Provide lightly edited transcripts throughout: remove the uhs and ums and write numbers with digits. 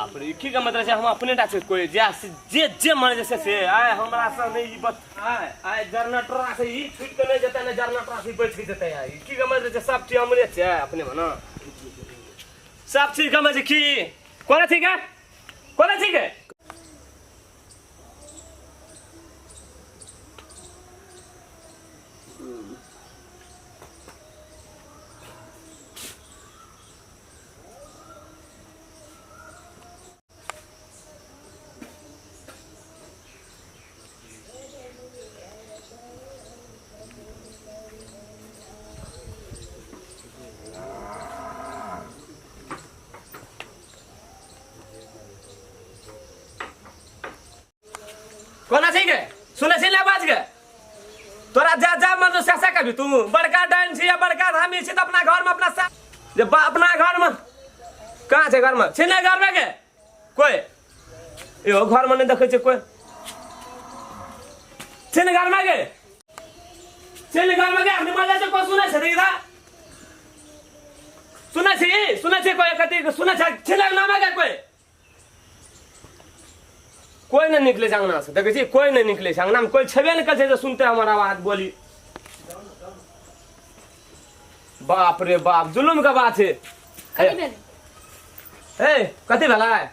बाप रे की का मतलब हम अपने डाचे कोई जे जे मन जैसे से आए हमरा से नहीं बत आए जनरेटर से ही छूट के नहीं जता ने जनरेटर से बैठ के जता है की का मतलब सब चीज हमरे से अपने मना सब चीज का मतलब की कोना ठीक है कोना ठीक है सुने से ना बाज गए तोरा जा जा मन तो ससा कभी तू बड़का डाइन छी या बड़का धामी छी तो अपना घर में अपना जब अपना घर में कहां छे घर में छी ना घर में के कोई यो घर में नहीं देखे छे कोई छी ना घर में के छी ना घर में के अपने मजा से को सुने छे देखा सुने छे कोई कति सुने छे छी ना नाम के कोई नहीं निकले अंगना से देखे कोई नहीं निकले अंगना में कोई छबे नहीं करे जो सुनते हमारा आवाज बोली बाप रे बाप जुलुम का बात है कथी भला है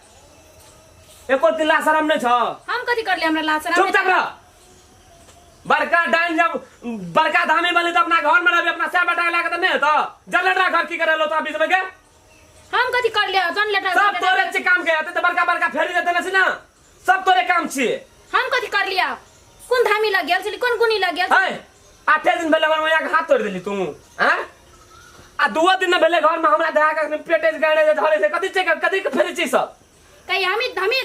एको तिला शरम नहीं छ हम कथी कर ले हमरा ला शरम चुप तक बड़का डाइन जब बड़का धामी बने तो अपना घर में रहे अपना सब बेटा लाके तो नहीं होता जनरेटर घर की करे लो तो बीच में के हम कथी कर ले जनरेटर सब तोरे से काम के तो बड़का बड़का फेरी देते ना ना सब तोरे काम छे हम कथी कर लिया कोन धामी लग गेल छली कोन गुनी लग गेल है 8 दिन भेले हमर मैया के हाथ तोड़ देली तू हैं आ 2 दिन न भेले घर में हमरा दहा के पेटे गाड़े धरे से कथी के फेरी छी सब कहीं हम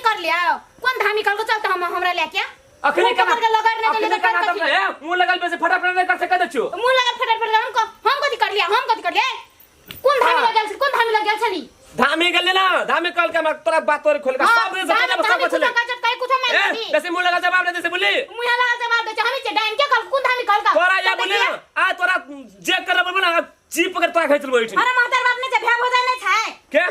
कर लिया कोन धामी कर को चलता हमरा लेके अखनी का लगर नहीं ले कर तब है मुंह लगल पे से फटाफट नहीं कर सके दछु मुंह लगल फटाफट हम कथी कर लिया कोन धामी लग गेल छली धामी गले ना धामी कल के मैं तोरा बात तोरे खोल के सब रे सब चले कई कुछ मैं जैसे मुंह लगा जवाब दे जैसे बोली मुंह लगा जवाब दे हम से डाइन के कल कोन धामी कल का तोरा या बोली आ तोरा जे कर बोल ना जीप कर तोरा खैचल बैठ अरे मातर बाप ने जे भ्या भोजन नहीं छाए के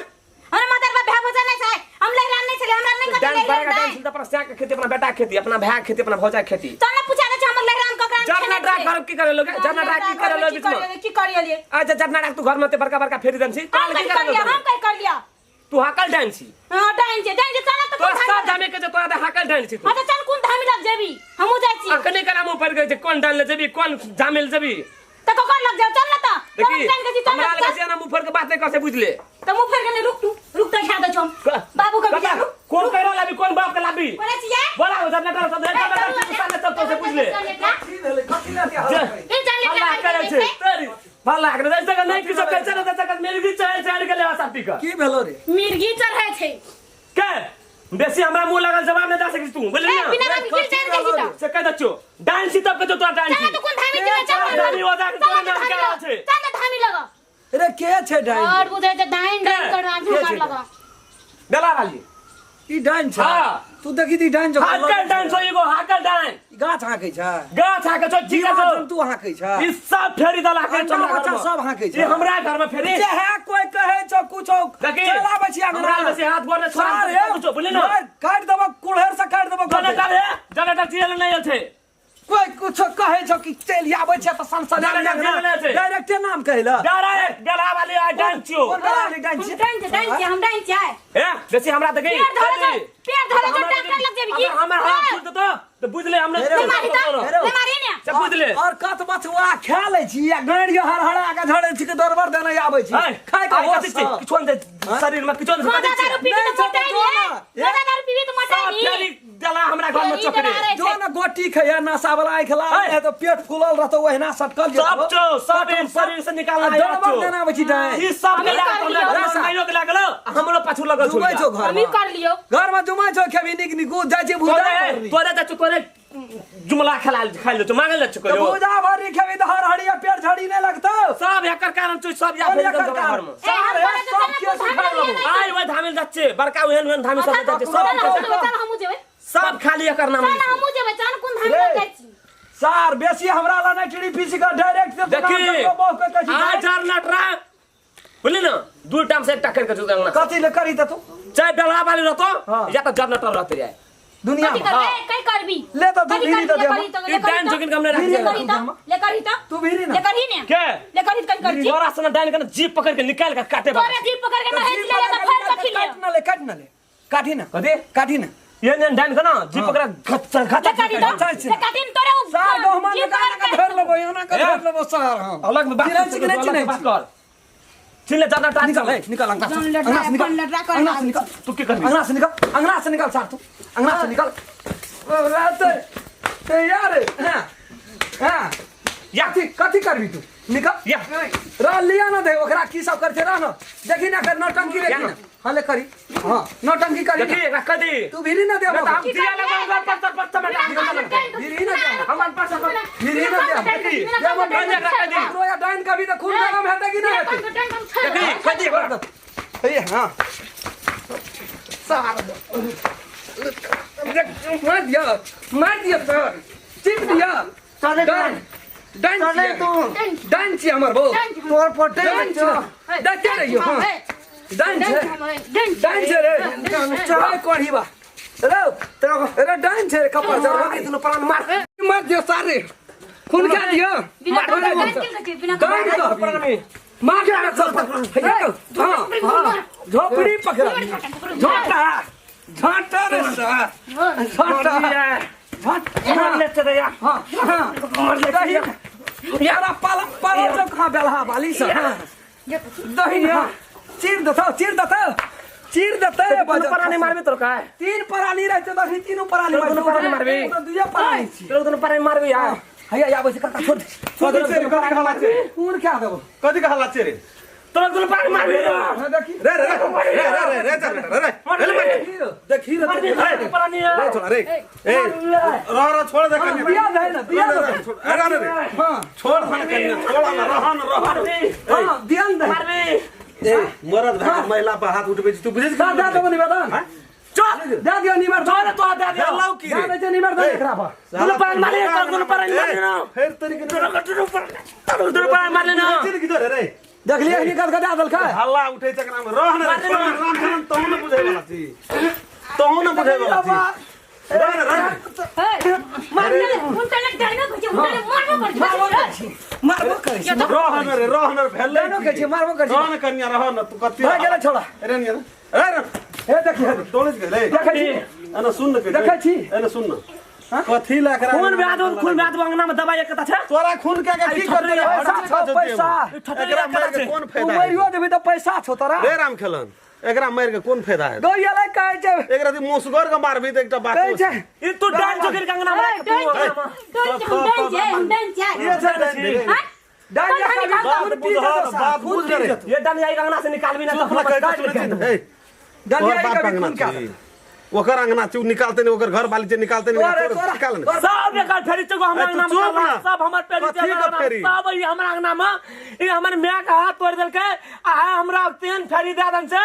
अरे मातर बाप भ्या भोजन नहीं छाए हम लहरान नहीं छले हमरा नहीं डाइन बड़का डाइन सुनता अपना स्याक खेती अपना बेटा खेती अपना भाई खेती अपना भौजा खेती तो ना पूछा दे हम लहरान ककरा जरना ड्राक घर की करे लोग जरना ड्राक की करे लोग बीच में की करिए अच्छा जरना ड्राक तू घर में ते बड़का बड़का फेरी दन छी हम कई कर लिया तू हाकल डाइन छी हां डाइन चला तो तो सब धामी के तोरा द हाकल डाइन छी तू हां तो चल कोन धामी लग जेबी हमहु जाय छी अखने करा मुंह पर गए कौन डाल ले जेबी कौन धामिल जेबी तो ककर लग जाओ चल ना ता देखी हमरा लगे से ना मुंह पर के बात नहीं कर से बुझ ले तो मुंह पर के रुक तो खा दे छम बाबू का बिया कौन करा लाबी कौन बाप के लाबी बोले छिए बोला हो जब लेटर सब लेटर सब तो से बुझ ले कथी ना क्या करे छे तेरी भला के जैसे का नहीं किछो कहै छै ना तक मेरी भी चढ़ गेले साथी का की भेलो रे मिर्गी चढ़ै छै के बेसी हमरा मुंह लगल जवाब नहीं दे सकिस तू बोले ना बिना बात गिर जाए देखी तो से कह दचो डांस तब के तो तोरा डांस चल तो कोन धामी चल चल धामी हो जा के तोरा नाम क्या छै चल तो धामी लगा रे के छे डाइन और बुझे जे डाइन कर आंखों काट लगा गला वाली ई डाइन छ हां तू देखी दी डाइन जो हाकल डांस हो एगो हाकल डांस गाछ हाकै छ गाछ हाके छ जीरा छ तू हाकै छ ई सब फेरी दला के चला अच्छा सब हाकै छ ये हमरा घर में फेरी चाहे कोई कहे छ कुछो देखी चला बछि हमरा में से हाथ बोले छोड़ा कुछो बोले ना काट देबो कुल्हर से काट देबो कोने करे जनरेटर चल नहीं छै कोई कुछो कहे छ कि चल आबै छ त संसद डायरेक्ट नाम कहला डायरेक्ट गला वाली आ डांस छियो कोन वाली डाइन छ हम डाइन चाहे ए जैसे हमरा त गई पैर धरे जो ट्रैक्टर लग जेबी की हमर हाथ छूट तो बुझ ले हमने मारी ने सब बुझ ले और कत बचवा खा लै छी या गड़ियो हरहरा के धरे छी के दरबर देने आबै छी खाय के होत छी किछो दे शरीर में किछो दे दारू पीबी तो मोटाई नहीं दारू पीबी तो मोटाई नहीं फेरी दला हमरा घर में चपरे जो न गोटी खइया नशा वाला आइ खला है तो पेट फूलल रहतो ओहिना सटकल सब जो सब शरीर से निकालना है दरबर देना आबै छी डाइन ई सब मिला के नहीं के लागल हमरो पाछू लगल छ जुमै छौ घर हम कर लियो घर में जुमै छौ खेबी निक निकू जाय छी भूजा तोरे त तोरे जुमला खा ले तो मांगल छ को भूजा भरी खेबी त हर हड़िया पेट झड़ी नहीं लगतो सब एकर कारण तू सब या फेर घर में सब के सुखाय लगो आई वो धामिल जाचे बड़का ओहन धामी सब जाचे सब हम जेबे सब खाली एकर नाम चल हम जेबे चल कोन धामी लग जाय छी सर बेसी हमरा ला नहीं टीडी पीसी का डायरेक्ट से देखी आ जरनटरा बोले ना दू टाइम से एक टक्कर के जुगांगना कथि ले करी त तू चाहे बेलहा वाली रहतो हाँ। या तो जनरेटर रहते जाए दुनिया कथी में करबे कई करबी ले तो तू भीरी तो दे ई डाइन जोगिन के हमने रख ले दिया करी तो ले करी तो तू भीरी ना ले करी ने के ले करी कई कर छी जोरा से डाइन के जीप पकड़ के निकाल के काटे बा तोरे जीप पकड़ के नहे ले तो फेर कथी ले काट ना ले काटी ना कदे काटी ना ये ने डाइन के ना जीप पकड़ घच्चा ले करी तो ले काटिन तोरे सार गहमा में का धर लेबो एना का धर लेबो सार हां अलग में बात कर चिल्ले जाना टाइम निकल निकल अंगना से निकल तू की करबी अंगना से निकल सार तू अंगना से निकल ते यार हां या कथी करबी तू निकल या रा लिया ना दे ओकरा की सब करते रह ना देखी ना कर नौटंकी रे ना हां ले करी हां नौटंकी करी देखी रख दी तू भीरी ना दे हम दिया लगा पत्थर में भीरी ना दे हमारे पास भीरी ना दे देखी ये वो डाइन रख दी रोया डाइन का भी तो खून गरम है कि नहीं है देखी कदी ए हां सार मार दिया सर चिप दिया डाइन छी हमर बो तोर पटे देखते रहियो हां डाइन छे रे चाय कोढ़ी बा रे डाइन छे कपड़ जरवा के तने प्राण मार दियो सारे खून क्या दियो बिना डाइन का प्राण में मार के चल हां झोपड़ी पकड़ा झोटा रे सा झोटा मार लेते रे यार हां मार लेते यारा पाला जो खा बेलहा वाली सा दहिया चीर दता परानी मारबे तोर का तीन परानी रहते तो तीनों परानी मारबे दुया परानी छी तेरे दोनों परानी मारबे यार हैया आबे से करता छोड़ कथी कहला छे कौन क्या देबो कथी कहला छे रे तेरे दोनों परानी मारबे देखी रे देखी रे परानी रे छोड़ रे ए रह छोड़ दे कन्या दिया है ना दिया अरे रे हां छोड़ मन कन्या छोड़ ना रह हां दिया दे मारबे ए मरद भाग महिला पर हाथ उठबे तू बुझे का दे देबो निवेदन चल दे दियो निवर चल तो दे दे लाओ की रे दे निवर दे एकरा बा दोनों परानी मारले दोनों परानी मारले ना फिर तरीके दोनों परानी मारले ना चल किधर रे देख लिया निकल के दे दल का हल्ला उठे चकना में रह ना रे राम खलन तो न बुझे वाला छी तो न बुझे वाला छी रह मार ले उनका लग जाएगा कुछ उनका मारबो कर रह ना रे भेले नो के मारबो कर रह ना कन्या रह ना तू कत्ती भाग गेला छोड़ा अरे नहीं ए देखी दौड़ गेले देखी एना सुन न के देखै छी एना सुन न कथी ला करा खून ब्याद अंगना में दवाई एक कथा छे तोरा खून के की करते पैसा एकरा मार के कोन फायदा है उमरियो देबे तो पैसा छो तोरा रे राम खेलन एकरा मार के कोन फायदा है गइयाले कहै छै एकरा दी मोसगर के मारबी त एकटा बात कहै छै ई तू डांस जोगिर के अंगना में बात बुझ रे ये डांस आई अंगना से निकालबी ना तो ओकर अंगना चू निकालते नहीं ओकर घर वाली से निकालते नहीं निकाल सब एकर फेरी चगो हमरा अंगना में सब हमर पेरी फेरी सब ई हमरा अंगना में ई हमर मां का हाथ तोड़ देलके आ हमरा तीन फेरी दे दन से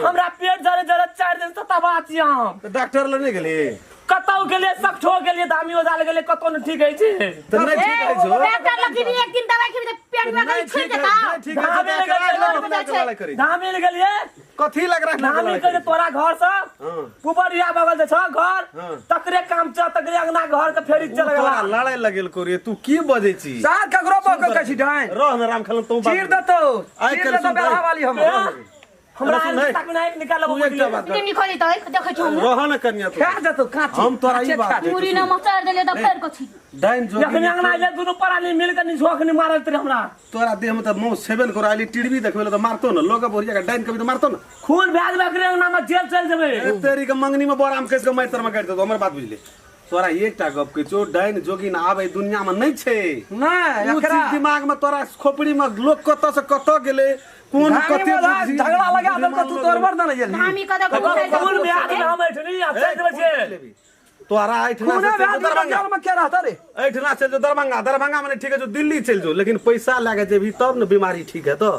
हमरा पेट जरे 4 दिन से तबाह छी हम डॉक्टर ले नहीं गेली कतौ गेले सकठो गेले दामी ओजाल गेले कतौ न ठीक है छी त नहीं ठीक है जो डॉक्टर लगी भी एक दिन दवाई खेबे पेट में गई छुई देता ठीक है धामे ले गेलिए कथी लग रहा धामे के तोरा घर से पुबरिया बगल से छ घर तकरे काम छ तकरे अंगना घर के फेरी चल गेला लड़ाई लगेल कोरे तू की बजे छी सार ककरो बक के छी डाइन रह न राम खलन तू चीर दतो चीर दतो बेलहा वाली हम हमरा तक नहीं निकाल तू एकटा बात दिन निकली त देखै छु रह न कन्या तू खा जतो काची हम तोरा ई बात मुरी न मचार देले त फेर कछि डाइन जो यखन अंगना जे दुनु पराली मिल के निछोख नि मारल तरे हमरा तोरा देह में त मौ सेवन कराली टिड़बी देखबे त मारतो न लोग बोरिया का डाइन कभी त मारतो न खून ब्याज बकरे अंगना में जेल चल जेबे तेरी के मंगनी में बराम केस के मैतर में काट दो हमर बात बुझले तोरा एकटा गप के जो डाइन जोगिन आबे दुनिया में नहीं छे ना एकरा दिमाग में तोरा खोपड़ी में लोग कत से कत गेले कौन कते झगड़ा लगा दल तो तू तोरबर न जल्दी हामी कदा खून ब्याज में हम ऐठनी आ चल जेबे छे तोरा ऐठना खून ब्याज दरबांगा में क्या रहता रे ऐठना चल जो दरभंगा में ठीक है जो दिल्ली चल जो लेकिन पैसा लागे जेबी तब न बीमारी ठीक है तो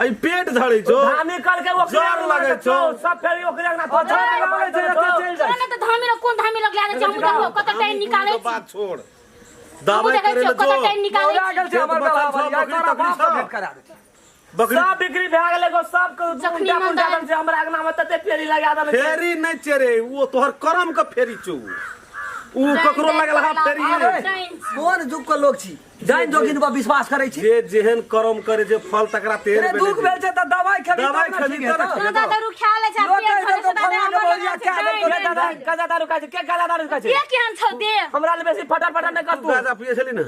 आई पेट झड़े छो धामी कल के जर लगे छो सब फेरी ओकरे अंगना तो चल न त धामी ल कोन धामी लग लाने जाऊ त कत टाइम निकाले बात छोड़ दवाई करे ले कत टाइम निकाले आगल से हमर बेलहा वाली तोरा बाप भेट करा दे बकरी सब बिक्री भए गेलै गो सब के जखनी उल्टा मन पुल्टा दाल- दल से हमरा अंगना में तते फेरी लगा दल फेरी नहीं चेरे वो तोहर करम का फेरी चो ऊ ककरो लागल हा फेरी नहीं। कोन जुग के लोग छी जाइन जोगिन पर विश्वास करै छी जे जेहन करम करे जे फल तकरा तेल रे दुख भेल छै त दवाई खेबी दवाई तब न खेबी ठीक हेतौ। तब न दादा दारू खा ले जा लोग पेट कहै भरे छै से तो फलाना के बोलिया क्या ए दादा गजा दारू का के गजा दारू का ये केहन छौ दे हमरा ले बेसी फटर फटर न कर तू गाजा पिए छली ना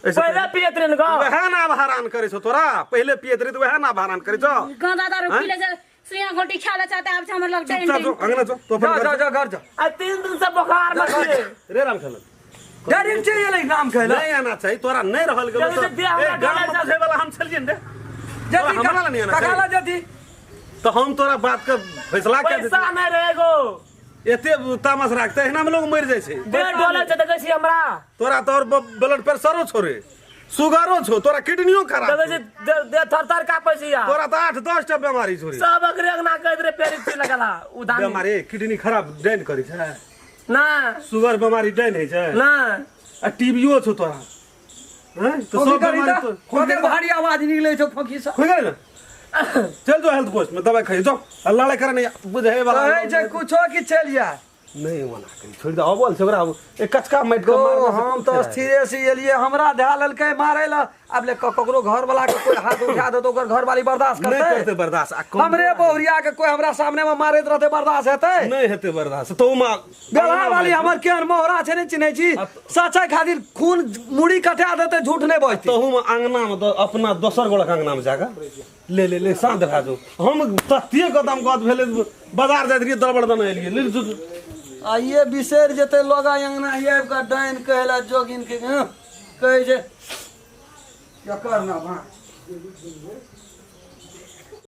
ऐसे पहिले पियत रे न गो वह ना हरान करे छो तोरा पहले पियत रही तो वह ना हरान करे छो गंदा दारू पी ले जा सुइया घोटी खा ले चाहते अब हमर लग चुपचाप जो अंगना जो तो जा अपन जा जा घर जा आ 3 दिन से बुखार में छे रे राम खेलन डरिन चाहिए ले नाम कहला नहीं आना चाहिए तोरा नहीं रहल गेलो जल्दी से दे हमरा गांव में डोला बुझे वाला हम चलिए ने जल्दी हमरा ला नहीं आना ककाला चाहिए। जल्दी तो हम तोरा बात का फैसला कर देते पैसा नहीं रहेगो एते तामस राखते है ना में लोग मर जाय छै डेढ़ डॉलर से देखै छी हमरा तोरा तोर ब्लड प्रेशरो छोरे सुगरो छो तोरा किडनियो खराब देखै छी दे थर थर कापै छी यार तोरा तो 8-10 टा बीमारी छोरे सब अगरे अंगना कहत रे पेरिक छी लगला उधानी बीमारी किडनी खराब डाइन करै छै ना सुगर बीमारी डाइन है छै ना आ टीबीओ छो तोरा हैं तो सब बीमारी तो कोते भारी आवाज निकले छौ फकी सा हो गए ना चल जो हेल्थ पोस्ट में दवाई खाई जाओ अल्लाह ले करे नहीं बुझे वाला कहै छै कुछो कि चलिया नहीं मना करी छोड़ दे अबल से ओकरा एक कचका माइट के ओ मारना से हम कौन तो फायदा है? स्थिरे से एलिए हमरा धा ललकै मारे ला अब ले ककरो घर वाला के कोई हाथ उठा दे तो ओकर घर वाली बर्दाश्त नहीं करते करते बर्दाश्त आ कौन- हमरे बहुरिया के कोई हमरा सामने में मारैत रहते बर्दाश्त हेतै नहीं हेते बर्दाश्त तो मां बेला वाली हमर केहन मोहरा छै ने चिन्है छी सच्चाई खातिर खून मुड़ी कटा देते झूठ नहीं बजते तो हम अंगना में अपना दोसर गोलक अंगना में जाकर ले साँझ भा दो हम तत्तीय कदम गद भेले बाजार जाइत रहिए दरबड़ दने एलिए ले जो आइए बिसर जेते लोग अंगना ये का डाइन कहला जोगिन के कहै छै क्या करना भाई